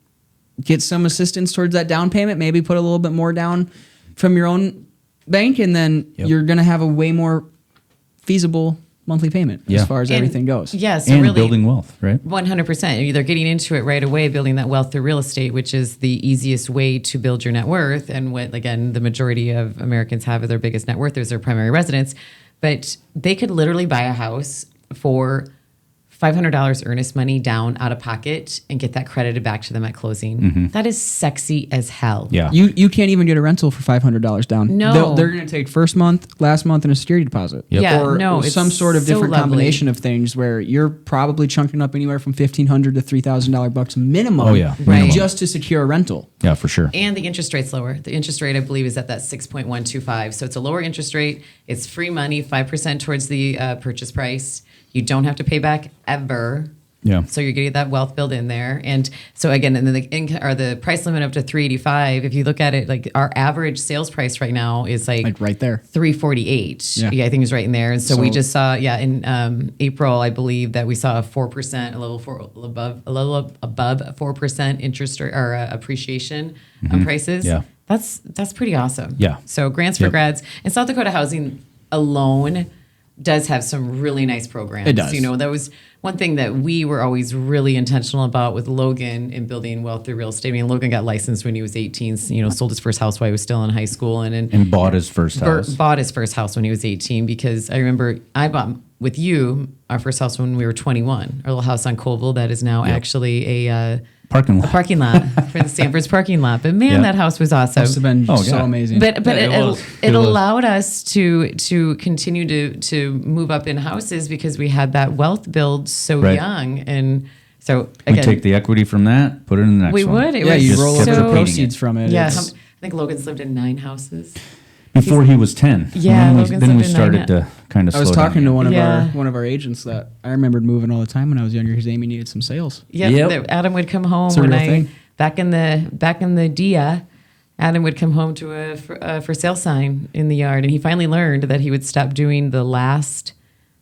Speaker 2: get some assistance towards that down payment, maybe put a little bit more down from your own bank, and then
Speaker 3: Yep.
Speaker 2: you're going to have a way more feasible monthly payment
Speaker 3: Yeah.
Speaker 2: as far as everything goes.
Speaker 1: Yeah, so
Speaker 3: and
Speaker 1: really
Speaker 3: building wealth, right?
Speaker 1: 100%. You're either getting into it right away, building that wealth through real estate, which is the easiest way to build your net worth. And what, again, the majority of Americans have as their biggest net worth is their primary residence. But they could literally buy a house for $500 earnest money down out of pocket and get that credited back to them at closing. That is sexy as hell.
Speaker 3: Yeah.
Speaker 2: You can't even get a rental for $500 down.
Speaker 1: No.
Speaker 2: They're going to take first month, last month, and a security deposit.
Speaker 3: Yep.
Speaker 1: Yeah,
Speaker 2: Or
Speaker 1: no, it's
Speaker 2: some sort of
Speaker 1: so
Speaker 2: different
Speaker 1: lovely.
Speaker 2: combination of things where you're probably chunking up anywhere from $1,500 to $3,000 bucks minimum.
Speaker 3: Oh, yeah.
Speaker 1: Right.
Speaker 2: Just to secure a rental.
Speaker 3: Yeah, for sure.
Speaker 1: And the interest rate's lower. The interest rate, I believe, is at that 6.125. So it's a lower interest rate. It's free money, 5% towards the purchase price. You don't have to pay back ever.
Speaker 3: Yeah.
Speaker 1: So you're getting that wealth built in there. And so again, and then the price limit up to 385. If you look at it, like our average sales price right now is like
Speaker 2: Right there.
Speaker 1: 348.
Speaker 2: Yeah.
Speaker 1: I think it's right in there. And so we
Speaker 2: So-
Speaker 1: just saw, in April, I believe that we saw a 4%, a little above 4% interest or appreciation on prices.
Speaker 3: Yeah.
Speaker 1: That's pretty awesome.
Speaker 3: Yeah.
Speaker 1: So grants for
Speaker 3: Yep.
Speaker 1: grads and South Dakota Housing alone does have some really nice programs.
Speaker 2: It does.
Speaker 1: That was one thing that we were always really intentional about with Logan in building wealth through real estate. I mean, Logan got licensed when he was 18, sold his first house while he was still in high school
Speaker 3: And bought his first house.
Speaker 1: bought his first house when he was 18 because I remember I bought with you our first house when we were 21, our little house on Colville that is now actually a
Speaker 3: Parking lot.
Speaker 1: parking lot for the Stanford's parking lot. But man,
Speaker 3: Yeah.
Speaker 1: that house was awesome.
Speaker 2: Must have been
Speaker 3: Oh,
Speaker 2: so
Speaker 3: yeah.
Speaker 2: amazing.
Speaker 1: But
Speaker 3: Yeah, it was.
Speaker 1: it
Speaker 3: It was.
Speaker 1: allowed us to continue to move up in houses because we had that wealth build so
Speaker 3: Right.
Speaker 1: young, and so
Speaker 3: We
Speaker 1: again
Speaker 3: take the equity from that, put it in the next
Speaker 1: we
Speaker 3: one.
Speaker 1: would. It
Speaker 2: yeah,
Speaker 1: was
Speaker 2: you
Speaker 3: just
Speaker 2: roll
Speaker 3: kept
Speaker 2: over the
Speaker 3: repeating
Speaker 2: proceeds
Speaker 3: it.
Speaker 2: from it.
Speaker 1: Yeah,
Speaker 2: It's-
Speaker 1: I think Logan's lived in 9 houses.
Speaker 3: Before he was 10.
Speaker 1: Yeah,
Speaker 3: And
Speaker 1: Logan's
Speaker 3: then we
Speaker 1: lived in
Speaker 3: started
Speaker 1: nine.
Speaker 3: to kind of
Speaker 2: I was
Speaker 3: slow down
Speaker 2: talking to
Speaker 3: again.
Speaker 2: one of our agents that I remembered moving all the time when I was younger because Amy needed some sales.
Speaker 1: Yep.
Speaker 3: Yep.
Speaker 1: Adam would come home
Speaker 2: It's a
Speaker 1: when
Speaker 2: real thing.
Speaker 1: back in the DIA, Adam would come home to a for sale sign in the yard, and he finally learned that he would stop doing the last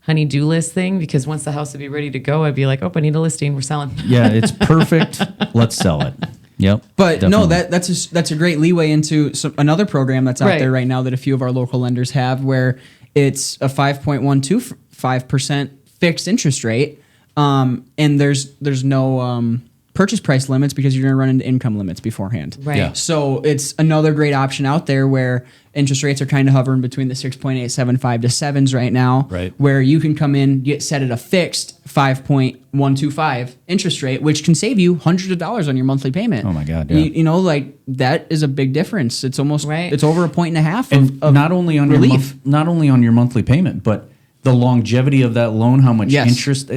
Speaker 1: honey-do list thing, because once the house would be ready to go, I'd be like, oh, I need a listing. We're selling.
Speaker 3: Yeah, it's perfect. Let's sell it. Yep.
Speaker 2: But
Speaker 3: definitely.
Speaker 2: no, that's a great leeway into another program that's out
Speaker 1: Right.
Speaker 2: there right now that a few of our local lenders have, where it's a 5.125% fixed interest rate, and there's no purchase price limits because you're going to run into income limits beforehand.
Speaker 1: Right.
Speaker 3: Yeah.
Speaker 2: So it's another great option out there where interest rates are kind of hovering between the 6.875 to 7s right now.
Speaker 3: Right.
Speaker 2: Where you can come in, get set at a fixed 5.125 interest rate, which can save you hundreds of dollars on your monthly payment.
Speaker 3: Oh my God, yeah.
Speaker 2: You know, like that is a big difference. It's almost
Speaker 1: Right.
Speaker 2: it's over a point and a half
Speaker 3: And
Speaker 2: of
Speaker 3: not only on
Speaker 2: relief.
Speaker 3: not only on your monthly payment, but the longevity of that loan, how much
Speaker 2: Yes.
Speaker 3: interest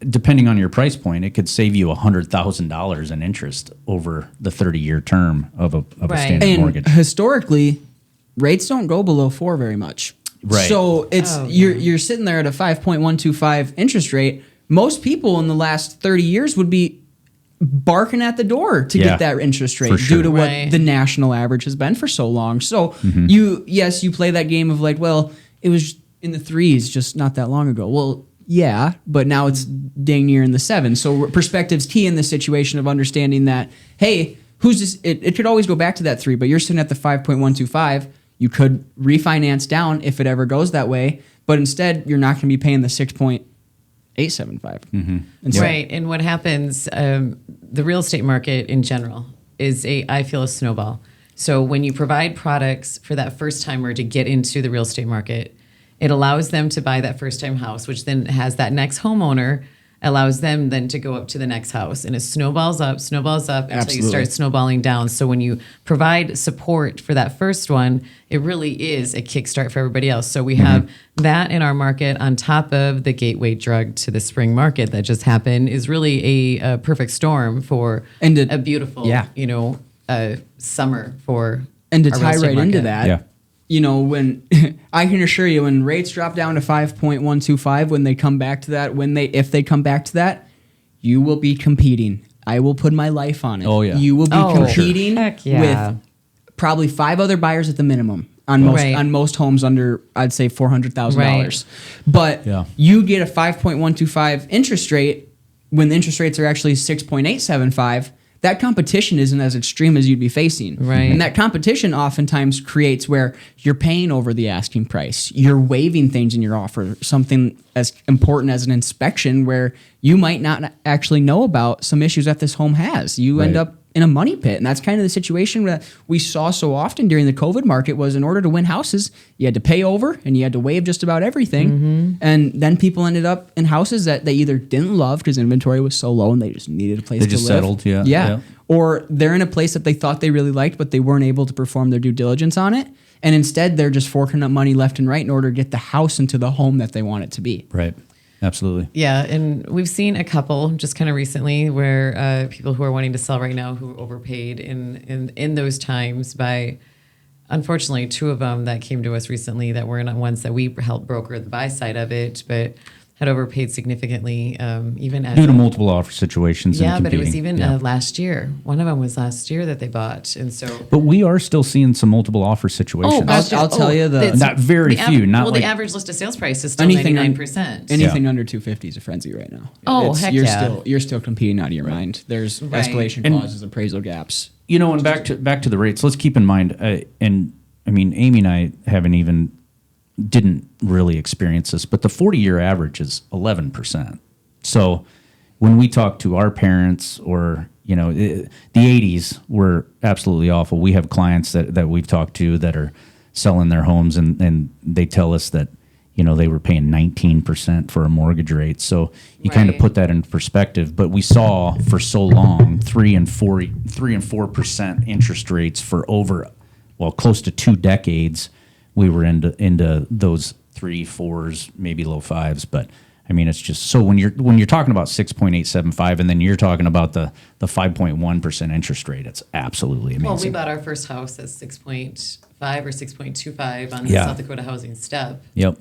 Speaker 3: depending on your price point, it could save you $100,000 in interest over the 30-year term of a
Speaker 1: Right.
Speaker 3: standard
Speaker 2: And
Speaker 3: mortgage.
Speaker 2: historically, rates don't go below 4 very much.
Speaker 3: Right.
Speaker 2: So it's
Speaker 1: Oh,
Speaker 2: you're sitting there at a 5.125 interest rate. Most people in the last 30 years would be barking at the door to
Speaker 3: Yeah,
Speaker 2: get that interest rate
Speaker 3: for sure.
Speaker 2: due to
Speaker 1: Right.
Speaker 2: what the national average has been for so long. So
Speaker 3: Mm-hmm.
Speaker 2: you play that game of like, well, it was in the 3s just not that long ago. Well, yeah, but now it's dang near in the 7s. So perspective's key in this situation of understanding that, hey, who's this? It could always go back to that 3, but you're sitting at the 5.125. You could refinance down if it ever goes that way, but instead you're not going to be paying the 6.875. Mm-hmm.
Speaker 1: Right. And what happens, the real estate market in general is I feel a snowball. So when you provide products for that first timer to get into the real estate market, it allows them to buy that first time house, which then has that next homeowner, allows them then to go up to the next house. And it snowballs up until
Speaker 2: Absolutely.
Speaker 1: you start snowballing down. So when you provide support for that first one, it really is a kickstart for everybody else. So we have that in our market on top of the gateway drug to the spring market that just happened is really a perfect storm for
Speaker 2: And
Speaker 1: a beautiful,
Speaker 2: yeah.
Speaker 1: summer for
Speaker 2: And to
Speaker 1: our real
Speaker 2: tie
Speaker 1: estate
Speaker 2: right into
Speaker 1: market.
Speaker 2: that,
Speaker 3: Yeah.
Speaker 2: you know, when I can assure you, when rates drop down to 5.125, when they come back to that, if they come back to that, you will be competing. I will put my life on it.
Speaker 3: Oh, yeah.
Speaker 2: You will be
Speaker 1: Oh,
Speaker 2: competing
Speaker 1: heck yeah.
Speaker 2: with probably 5 other buyers at the minimum on most
Speaker 1: Right.
Speaker 2: on most homes under, I'd say, $400,000.
Speaker 1: Right.
Speaker 2: But
Speaker 3: Yeah.
Speaker 2: you get a 5.125 interest rate when the interest rates are actually 6.875. That competition isn't as extreme as you'd be facing.
Speaker 1: Right.
Speaker 2: And that competition oftentimes creates where you're paying over the asking price. You're waiving things in your offer, something as important as an inspection where you might not actually know about some issues that this home has. You end
Speaker 3: Right.
Speaker 2: up in a money pit. And that's kind of the situation that we saw so often during the COVID market was in order to win houses, you had to pay over and you had to waive just about everything. And then people ended up in houses that they either didn't love because inventory was so low and they just needed a place
Speaker 3: They
Speaker 2: to
Speaker 3: just
Speaker 2: live.
Speaker 3: settled, yeah,
Speaker 2: Yeah.
Speaker 3: yeah.
Speaker 2: Or they're in a place that they thought they really liked, but they weren't able to perform their due diligence on it. And instead, they're just forking up money left and right in order to get the house into the home that they want it to be.
Speaker 3: Right. Absolutely.
Speaker 1: Yeah, and we've seen a couple just kind of recently where people who are wanting to sell right now who overpaid in those times by, unfortunately, 2 of them that came to us recently that were not ones that we helped broker the buy side of it, but had overpaid significantly even as
Speaker 3: Due to multiple offer situations.
Speaker 1: yeah,
Speaker 3: and
Speaker 1: but it was
Speaker 3: competing.
Speaker 1: even
Speaker 3: Yeah.
Speaker 1: last year. One of them was last year that they bought, and so.
Speaker 3: But we are still seeing some multiple offer situations.
Speaker 2: I'll tell you
Speaker 1: it's-
Speaker 3: Not very few, not
Speaker 1: well,
Speaker 3: like-
Speaker 1: the average list of sales price is still
Speaker 2: Anything
Speaker 1: 99%.
Speaker 2: Anything under 250 is a frenzy right now.
Speaker 1: Oh, heck
Speaker 2: you're
Speaker 1: yeah.
Speaker 2: you're still competing out of your mind. There's
Speaker 1: Right.
Speaker 2: escalation
Speaker 3: And-
Speaker 2: clauses, appraisal gaps.
Speaker 3: And back to the rates. Let's keep in mind, and I mean, Amy and I didn't really experience this, but the 40-year average is 11%. So when we talk to our parents or, the 80s were absolutely awful. We have clients that we've talked to that are selling their homes and they tell us that, they were paying 19% for a mortgage rate. So you kind of
Speaker 1: Right.
Speaker 3: put that in perspective. But we saw for so long 3 and 4% interest rates for close to 2 decades. We were into those 3, 4s, maybe low 5s, but I mean it's just so when you're talking about 6.875 and then you're talking about the 5.1% interest rate, it's absolutely amazing.
Speaker 1: Well, we bought our first house at 6.5 or 6.25 on the
Speaker 3: Yeah.
Speaker 1: South Dakota housing step.
Speaker 3: Yep.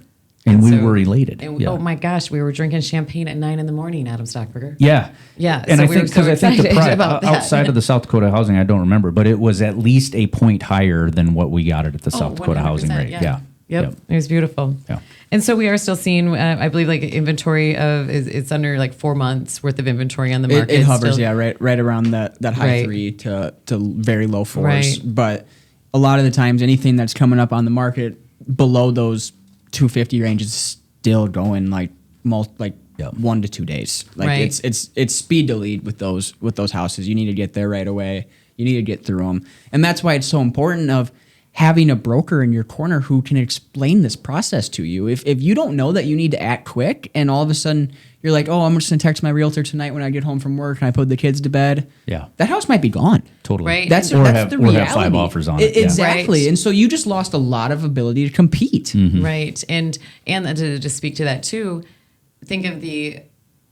Speaker 3: And we were elated.
Speaker 1: And
Speaker 3: Yeah.
Speaker 1: oh my gosh, we were drinking champagne at 9 a.m, Adam Stockberger.
Speaker 3: Yeah.
Speaker 1: Yeah,
Speaker 3: And
Speaker 1: so
Speaker 3: I
Speaker 1: we
Speaker 3: think
Speaker 1: were so
Speaker 3: because I think the
Speaker 1: excited about that.
Speaker 3: outside of the South Dakota housing, I don't remember, but it was at least a point higher than what we got it at the South Dakota housing
Speaker 1: 100%,
Speaker 3: rate. Yeah.
Speaker 1: Yep. It was beautiful.
Speaker 3: Yeah.
Speaker 1: And so we are still seeing, I believe, like inventory of it's under like 4 months worth of inventory on the market.
Speaker 2: It hovers,
Speaker 1: still.
Speaker 2: right around that high
Speaker 1: Right.
Speaker 2: 3 to very low 4s.
Speaker 1: Right.
Speaker 2: But a lot of the times, anything that's coming up on the market below those 250 range is still going like 1 to 2 days. Like
Speaker 1: Right.
Speaker 2: it's speed to lead with those houses. You need to get there right away. You need to get through them, and that's why it's so important of having a broker in your corner who can explain this process to you. If you don't know that you need to act quick and all of a sudden you're like, oh, I'm just going to text my realtor tonight when I get home from work and I put the kids to bed.
Speaker 3: Yeah.
Speaker 2: That house might be gone.
Speaker 3: Totally.
Speaker 1: Right.
Speaker 2: That's
Speaker 3: Or
Speaker 2: that's
Speaker 3: have-
Speaker 2: the
Speaker 3: or have
Speaker 2: reality.
Speaker 3: 5 offers on it, yeah.
Speaker 2: Exactly.
Speaker 1: Right.
Speaker 2: And so you just lost a lot of ability to compete.
Speaker 1: Right. And to speak to that too, think of the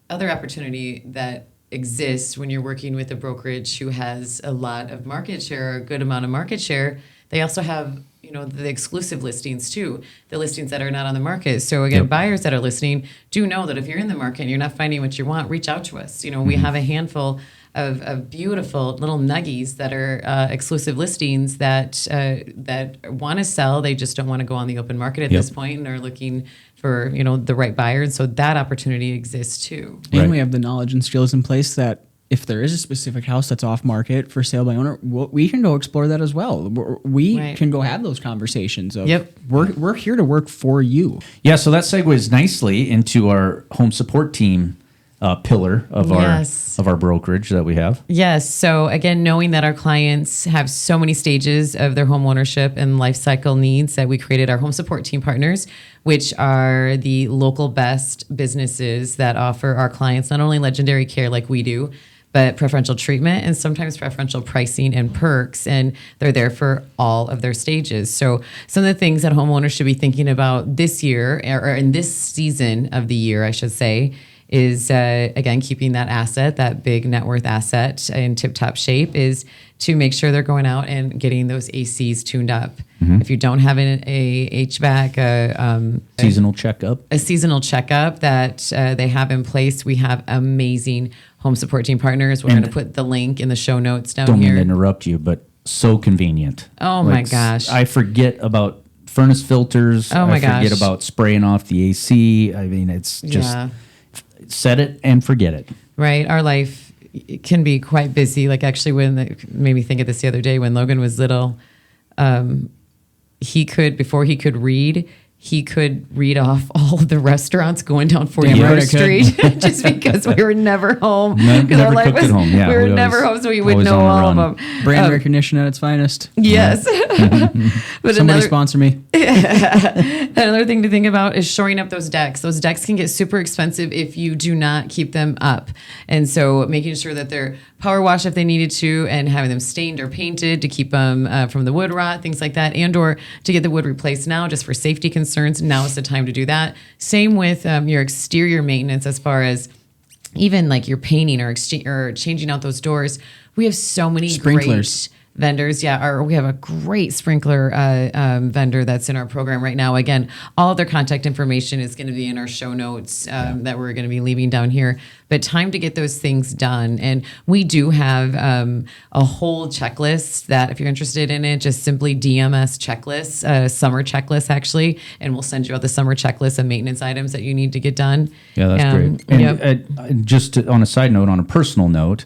Speaker 1: other opportunity that exists when you're working with a brokerage who has a lot of market share, a good amount of market share. They also have, the exclusive listings too, the listings that are not on the market. So again, buyers that are listening, do know that if you're in the market and you're not finding what you want, reach out to us. We have a handful of beautiful little nuggies that are exclusive listings that want to sell. They just don't want to go on the open market at this point and are looking for the right buyer. And so that opportunity exists too.
Speaker 2: And
Speaker 3: Right.
Speaker 2: we have the knowledge and skills in place that if there is a specific house that's off market for sale by owner, we can go explore that as well. We
Speaker 1: Right.
Speaker 2: can go have those conversations of
Speaker 1: Yep.
Speaker 2: we're here to work for you.
Speaker 3: Yeah, so that segues nicely into our home support team pillar of
Speaker 1: Yes.
Speaker 3: our brokerage that we have.
Speaker 1: Yes. So again, knowing that our clients have so many stages of their home ownership and life cycle needs, that we created our home support team partners, which are the local best businesses that offer our clients not only legendary care like we do, but preferential treatment and sometimes preferential pricing and perks. And they're there for all of their stages. So some of the things that homeowners should be thinking about this year, or in this season of the year, I should say, is again, keeping that asset, that big net worth asset in tip-top shape, is to make sure they're going out and getting those ACs tuned up. If you don't have a HVAC,
Speaker 3: Seasonal checkup.
Speaker 1: a seasonal checkup that they have in place, we have amazing home support team partners. We're going to put the link in the show notes down
Speaker 3: Don't mean
Speaker 1: here.
Speaker 3: to interrupt you, but so convenient.
Speaker 1: Oh my gosh.
Speaker 3: I forget about furnace filters.
Speaker 1: Oh my
Speaker 3: I forget
Speaker 1: gosh.
Speaker 3: about spraying off the AC. I mean, it's just
Speaker 1: Yeah.
Speaker 3: set it and forget it.
Speaker 1: Right. Our life can be quite busy. Like actually made me think of this the other day when Logan was little, before he could read, he could read off all of the restaurants going down 41st Street just because we were never home.
Speaker 3: Never
Speaker 1: 'Cause our life
Speaker 3: cooked at home. Yeah,
Speaker 1: we were
Speaker 3: we
Speaker 1: never
Speaker 3: always-
Speaker 1: home, so we would
Speaker 3: always
Speaker 1: know
Speaker 3: on the
Speaker 1: all of
Speaker 3: run.
Speaker 1: them.
Speaker 2: Brand recognition at its finest.
Speaker 1: Yes. But
Speaker 2: Somebody sponsor me.
Speaker 1: another thing to think about is shoring up those decks. Those decks can get super expensive if you do not keep them up. And so making sure that they're power washed if they needed to, and having them stained or painted to keep them from the wood rot, things like that, and or to get the wood replaced now just for safety concerns. Now is the time to do that. Same with your exterior maintenance, as far as even like your painting or changing out those doors. We have so many
Speaker 2: Sprinklers.
Speaker 1: great vendors. We have a great sprinkler vendor that's in our program right now. Again, all of their contact information is going to be in our show notes that we're going to be leaving down here. But time to get those things done. And we do have a whole checklist that if you're interested in it, just simply DM us checklist, summer checklist actually, and we'll send you out the summer checklist of maintenance items that you need to get done.
Speaker 3: Yeah, that's great. And on a side note, on a personal note,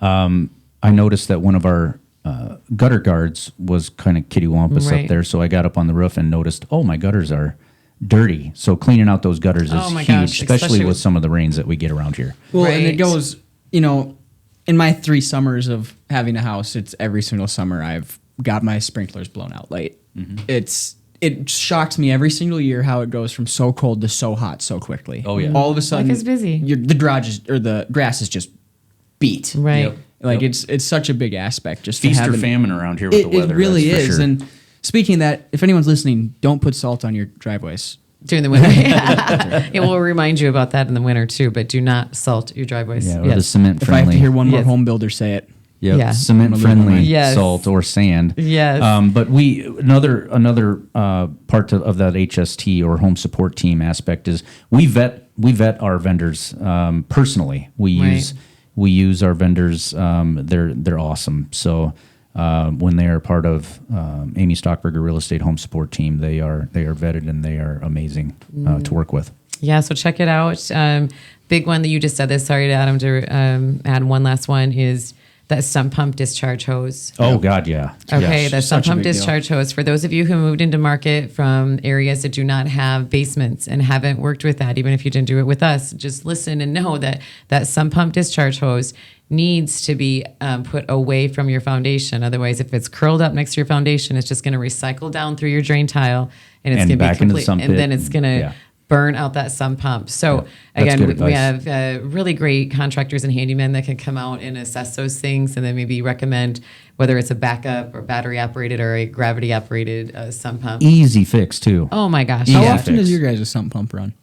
Speaker 3: I noticed that one of our gutter guards was kind of kittywampus
Speaker 1: Right.
Speaker 3: up there, so I got up on the roof and noticed, oh, my gutters are dirty. So cleaning out those gutters is
Speaker 1: Oh my
Speaker 3: huge,
Speaker 1: gosh,
Speaker 3: especially
Speaker 1: especially
Speaker 3: with
Speaker 1: with-
Speaker 3: some of the rains that we get around here.
Speaker 2: Well, and it
Speaker 1: Right.
Speaker 2: goes, in my 3 summers of having a house, it's every single summer I've got my sprinklers blown out late. It shocks me every single year how it goes from so cold to so hot so quickly.
Speaker 3: Oh, yeah.
Speaker 2: All of a sudden,
Speaker 1: Life is busy.
Speaker 2: the grass is just beat.
Speaker 1: Right.
Speaker 3: Yep.
Speaker 2: Like it's such a big aspect. Just to
Speaker 3: Feast or
Speaker 2: have
Speaker 3: famine around here with the weather.
Speaker 2: It really
Speaker 3: that's for
Speaker 2: is.
Speaker 3: sure.
Speaker 2: And speaking of that, if anyone's listening, don't put salt on your driveways.
Speaker 1: During the winter. It will remind you about that in the winter too, but do not salt your driveways.
Speaker 3: Yeah, or the cement
Speaker 2: If I have
Speaker 3: friendly.
Speaker 2: to hear one more
Speaker 1: Yes.
Speaker 2: home builder say it,
Speaker 3: Yep.
Speaker 1: Yeah.
Speaker 3: Cement friendly
Speaker 1: Yes.
Speaker 3: salt or sand.
Speaker 1: Yes.
Speaker 3: But another part of that HST or home support team aspect is we vet our vendors personally. We use our vendors. They're awesome. So when they are part of Amy Stockburger Real Estate Home Support Team, they are vetted and they are amazing to work with.
Speaker 1: Yeah, so check it out. Big one that you just said this. Sorry, Adam, to add one last one is that sump pump discharge hose.
Speaker 3: Oh, God, yeah.
Speaker 1: Okay,
Speaker 3: Yes.
Speaker 1: the sump
Speaker 2: Such a
Speaker 1: pump
Speaker 2: big deal.
Speaker 1: discharge hose. For those of you who moved into market from areas that do not have basements and haven't worked with that, even if you didn't do it with us, just listen and know that that sump pump discharge hose needs to be put away from your foundation. Otherwise, if it's curled up next to your foundation, it's just going to recycle down through your drain tile, and it's
Speaker 3: And
Speaker 1: going to be
Speaker 3: back into the
Speaker 1: complete.
Speaker 3: sump
Speaker 1: And
Speaker 3: pit.
Speaker 1: then it's going to
Speaker 3: Yeah.
Speaker 1: burn out that sump pump. So
Speaker 3: That's
Speaker 1: again,
Speaker 3: good
Speaker 1: we
Speaker 3: advice.
Speaker 1: have really great contractors and handymen that can come out and assess those things, and then maybe recommend whether it's a backup or battery operated or a gravity operated sump pump.
Speaker 3: Easy fix, too.
Speaker 1: Oh my gosh!
Speaker 2: How
Speaker 3: Yeah.
Speaker 2: often does your guys' sump pump run?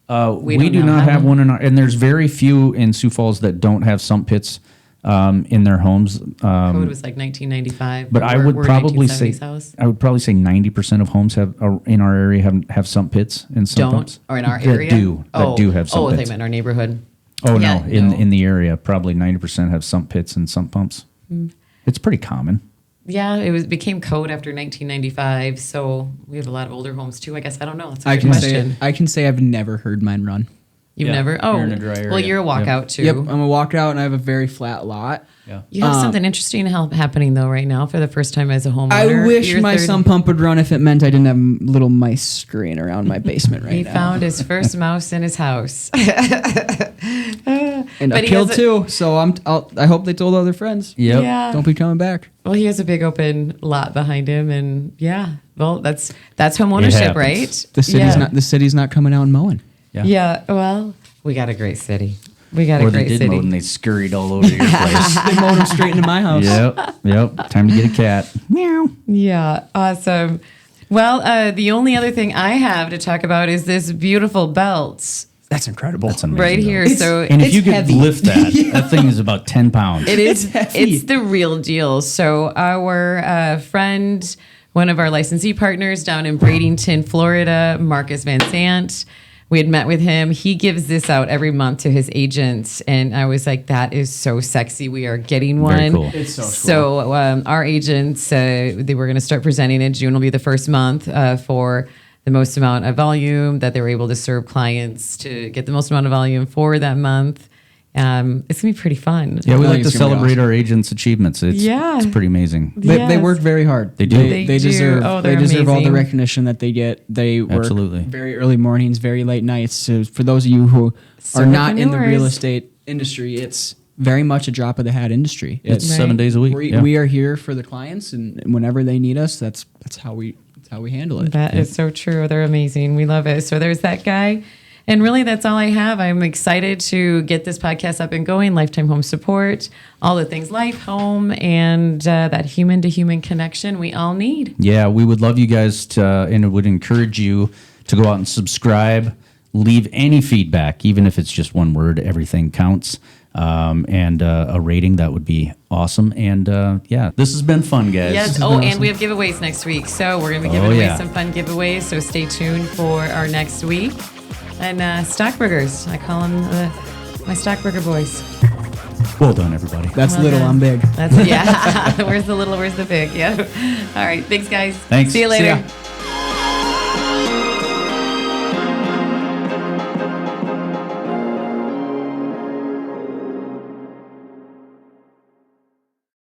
Speaker 3: We
Speaker 1: don't
Speaker 3: do
Speaker 1: know.
Speaker 3: not
Speaker 1: How
Speaker 3: have
Speaker 1: many?
Speaker 3: one in our, and there's very few in Sioux Falls that don't have sump pits in their homes.
Speaker 1: Code was like 1995.
Speaker 3: But I
Speaker 1: We're-
Speaker 3: would
Speaker 1: we're a
Speaker 3: probably
Speaker 1: 1970s
Speaker 3: say
Speaker 1: house.
Speaker 3: I would probably say 90% of homes in our area have sump pits and sump
Speaker 1: Don't
Speaker 3: pumps.
Speaker 1: or in our
Speaker 3: that
Speaker 1: area
Speaker 3: do have sump
Speaker 1: Oh, they
Speaker 3: pits.
Speaker 1: meant in our neighborhood.
Speaker 3: Oh
Speaker 1: Yeah,
Speaker 3: no, in the area probably 90% have sump pits and sump pumps.
Speaker 1: Hmm.
Speaker 3: It's pretty common.
Speaker 1: Yeah, it became code after 1995. So we have a lot of older homes too. I guess I don't know. That's a
Speaker 2: I
Speaker 1: good
Speaker 2: can
Speaker 1: question.
Speaker 2: say I can say I've never heard mine run.
Speaker 1: You've
Speaker 3: Yeah,
Speaker 1: never. Oh,
Speaker 3: you're in a dry
Speaker 1: well,
Speaker 3: area.
Speaker 1: you're a
Speaker 3: Yep.
Speaker 1: walkout too.
Speaker 2: Yep, I'm a walkout and I have a very flat lot.
Speaker 3: Yeah.
Speaker 1: You have something interesting happening though right now for the first time as a homeowner.
Speaker 2: I wish
Speaker 1: You're
Speaker 2: my
Speaker 1: 30
Speaker 2: sump pump would run if it meant I didn't have little mice scurrying around my basement right
Speaker 1: He
Speaker 2: now.
Speaker 1: found his first mouse in his house.
Speaker 2: And
Speaker 1: But
Speaker 2: I
Speaker 1: he
Speaker 2: killed
Speaker 1: has a-
Speaker 2: two, so I hope they told other friends.
Speaker 3: Yep.
Speaker 1: Yeah.
Speaker 2: Don't be coming back.
Speaker 1: Well, he has a big open lot behind him, and yeah. Well, that's home ownership,
Speaker 3: happens.
Speaker 1: right?
Speaker 2: The city's not coming out and mowing.
Speaker 3: Yeah.
Speaker 1: Yeah. Well, we got a great city. We got
Speaker 3: Or
Speaker 1: a
Speaker 3: they
Speaker 1: great
Speaker 3: did
Speaker 1: city.
Speaker 3: mow and they scurried all over your place.
Speaker 2: They mowed them straight into my house.
Speaker 3: Yep. Time to get a cat. Meow.
Speaker 1: Yeah, awesome. Well, the only other thing I have to talk about is this beautiful belt
Speaker 2: That's incredible.
Speaker 3: That's amazing.
Speaker 1: right here.
Speaker 2: It's-
Speaker 1: So
Speaker 3: And if
Speaker 2: It's
Speaker 3: you could
Speaker 2: heavy.
Speaker 3: lift that, that thing is about 10 pounds.
Speaker 1: it is.
Speaker 2: It's heavy.
Speaker 1: It's the real deal. So our friend, one of our licensee partners down in Bradenton, Florida, Marcus Van Sant. We had met with him. He gives this out every month to his agents, and I was like, "That is so sexy. We are getting one."
Speaker 3: Very cool.
Speaker 2: It's so cool.
Speaker 1: So our agents, they were going to start presenting it. June will be the first month for the most amount of volume that they were able to serve clients to get the most amount of volume for that month. It's gonna be pretty fun.
Speaker 3: Yeah, we
Speaker 2: I
Speaker 3: like
Speaker 2: think
Speaker 3: to
Speaker 2: it's gonna be
Speaker 3: celebrate
Speaker 2: awesome.
Speaker 3: our agents' achievements. It's pretty amazing.
Speaker 2: They
Speaker 1: Yes.
Speaker 2: work very hard.
Speaker 3: They do.
Speaker 2: They
Speaker 1: They do.
Speaker 2: deserve.
Speaker 1: Oh,
Speaker 2: they
Speaker 1: they're
Speaker 2: deserve all the
Speaker 1: amazing.
Speaker 2: recognition that they get. They work
Speaker 3: Absolutely.
Speaker 2: very early mornings, very late nights. So for those of you who are not in the real
Speaker 1: Solopreneurs.
Speaker 2: estate industry, it's very much a drop of the hat industry.
Speaker 3: It's
Speaker 1: Right.
Speaker 3: 7 days a week. Yeah.
Speaker 2: We are here for the clients, and whenever they need us, that's how we handle it.
Speaker 1: That is so true. They're amazing. We love it. So there's that guy. And really, that's all I have. I'm excited to get this podcast up and going. Lifetime Home Support, all the things life, home, and that human to human connection we all need.
Speaker 3: Yeah, we would love you guys to, and it would encourage you to go out and subscribe, leave any feedback, even if it's just one word, everything counts. And a rating, that would be awesome. And yeah, this has been fun, guys.
Speaker 1: Yes. Oh, and we have giveaways next week. So we're going to be giving away
Speaker 3: yeah.
Speaker 1: some fun giveaways. So stay tuned for our next week. And Stockburgers. I call them my Stockburger boys.
Speaker 3: Well done, everybody.
Speaker 2: That's
Speaker 1: Well
Speaker 2: little.
Speaker 1: done.
Speaker 2: I'm big.
Speaker 1: That's, yeah. Where's the little, where's the big? Yeah. All right. Thanks, guys.
Speaker 3: Thanks.
Speaker 1: See you
Speaker 3: See
Speaker 1: later.
Speaker 2: ya.